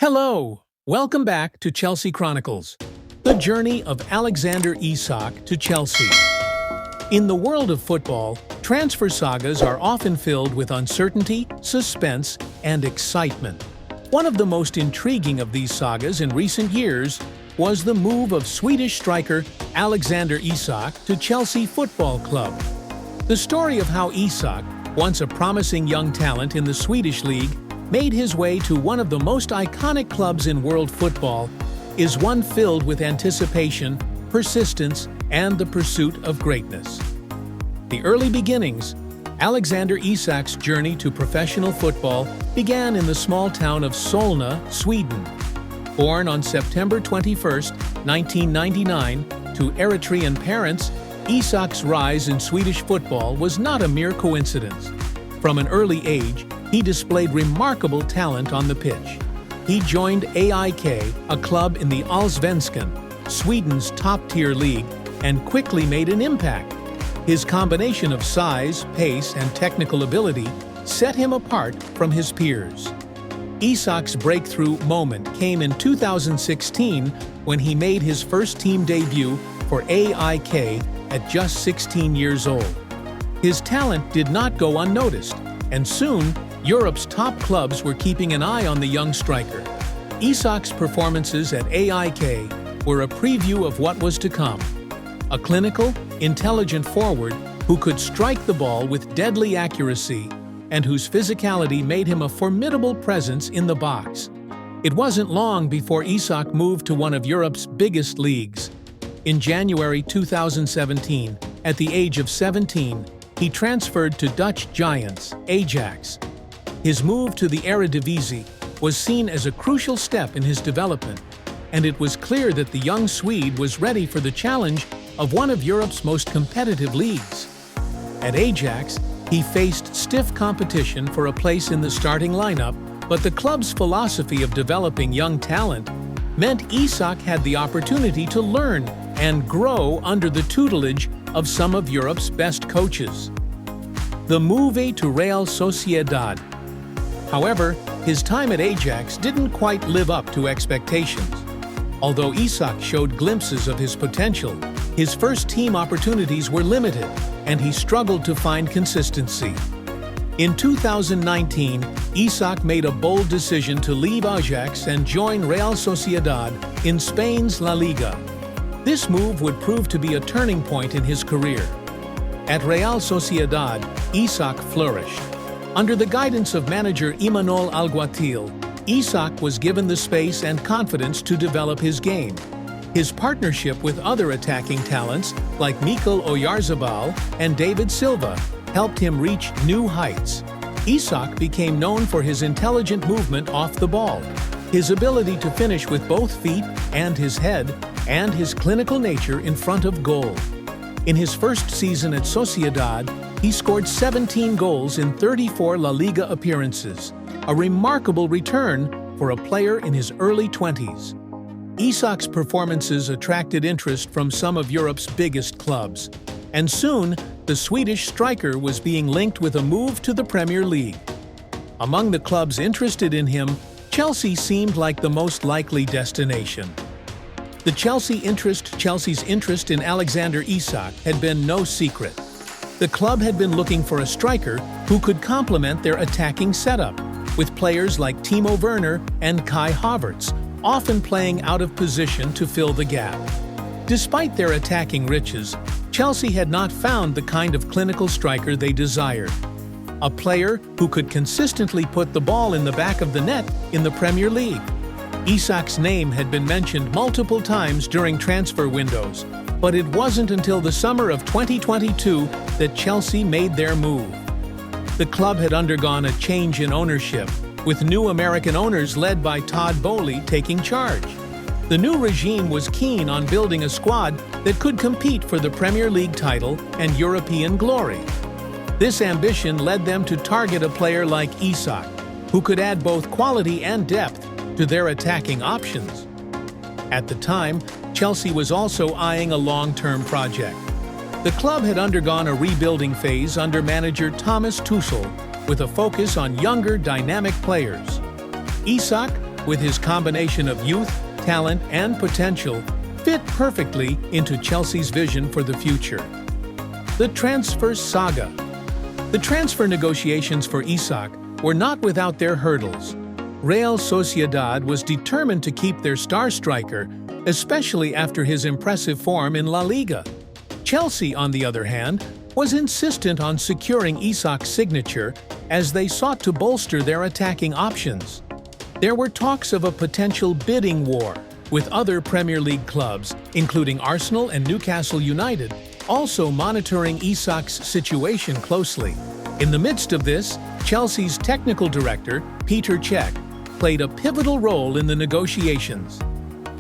Hello! Welcome back to Chelsea Chronicles, the journey of Alexander Isak to Chelsea. In the world of football, transfer sagas are often filled with uncertainty, suspense, and excitement. One of the most intriguing of these sagas in recent years was the move of Swedish striker Alexander Isak to Chelsea Football Club. The story of how Isak, once a promising young talent in the Swedish league, made his way to one of the most iconic clubs in world football, is one filled with anticipation, persistence, and the pursuit of greatness. The early beginnings, Alexander Isak's journey to professional football began in the small town of Solna, Sweden. Born on September 21, 1999, to Eritrean parents, Isak's rise in Swedish football was not a mere coincidence. From an early age, he displayed remarkable talent on the pitch. He joined AIK, a club in the Allsvenskan, Sweden's top-tier league, and quickly made an impact. His combination of size, pace, and technical ability set him apart from his peers. Isak's breakthrough moment came in 2016 when he made his first team debut for AIK at just 16 years old. His talent did not go unnoticed, and soon, Europe's top clubs were keeping an eye on the young striker. Isak's performances at AIK were a preview of what was to come. A clinical, intelligent forward who could strike the ball with deadly accuracy and whose physicality made him a formidable presence in the box. It wasn't long before Isak moved to one of Europe's biggest leagues. In January 2017, at the age of 17, he transferred to Dutch giants Ajax. His move to the Eredivisie was seen as a crucial step in his development, and it was clear that the young Swede was ready for the challenge of one of Europe's most competitive leagues. At Ajax, he faced stiff competition for a place in the starting lineup, but the club's philosophy of developing young talent meant Isak had the opportunity to learn and grow under the tutelage of some of Europe's best coaches. The move to Real Sociedad. However, his time at Ajax didn't quite live up to expectations. Although Isak showed glimpses of his potential, his first team opportunities were limited, and he struggled to find consistency. In 2019, Isak made a bold decision to leave Ajax and join Real Sociedad in Spain's La Liga. This move would prove to be a turning point in his career. At Real Sociedad, Isak flourished. Under the guidance of manager Imanol Alguatil, Isak was given the space and confidence to develop his game. His partnership with other attacking talents like Mikel Oyarzabal and David Silva helped him reach new heights. Isak became known for his intelligent movement off the ball, his ability to finish with both feet and his head, and his clinical nature in front of goal. In his first season at Sociedad, he scored 17 goals in 34 La Liga appearances, a remarkable return for a player in his early 20s. Isak's performances attracted interest from some of Europe's biggest clubs, and soon the Swedish striker was being linked with a move to the Premier League. Among the clubs interested in him, Chelsea seemed like the most likely destination. Chelsea's interest in Alexander Isak had been no secret. The club had been looking for a striker who could complement their attacking setup, with players like Timo Werner and Kai Havertz often playing out of position to fill the gap. Despite their attacking riches, Chelsea had not found the kind of clinical striker they desired. A player who could consistently put the ball in the back of the net in the Premier League. Isak's name had been mentioned multiple times during transfer windows, but it wasn't until the summer of 2022 that Chelsea made their move. The club had undergone a change in ownership, with new American owners led by Todd Boehly taking charge. The new regime was keen on building a squad that could compete for the Premier League title and European glory. This ambition led them to target a player like Isak, who could add both quality and depth to their attacking options. At the time, Chelsea was also eyeing a long-term project. The club had undergone a rebuilding phase under manager Thomas Tuchel, with a focus on younger, dynamic players. Isak with his combination of youth, talent, and potential, fit perfectly into Chelsea's vision for the future. The transfer saga. The transfer negotiations for Isak were not without their hurdles. Real Sociedad was determined to keep their star striker, especially after his impressive form in La Liga. Chelsea, on the other hand, was insistent on securing Isak's signature as they sought to bolster their attacking options. There were talks of a potential bidding war, with other Premier League clubs, including Arsenal and Newcastle United, also monitoring Isak's situation closely. In the midst of this, Chelsea's technical director, Peter Cech, played a pivotal role in the negotiations.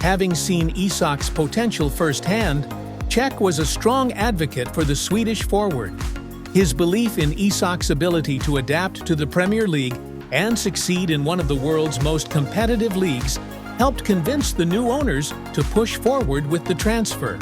Having seen Isak's potential firsthand, Cech was a strong advocate for the Swedish forward. His belief in Isak's ability to adapt to the Premier League and succeed in one of the world's most competitive leagues helped convince the new owners to push forward with the transfer.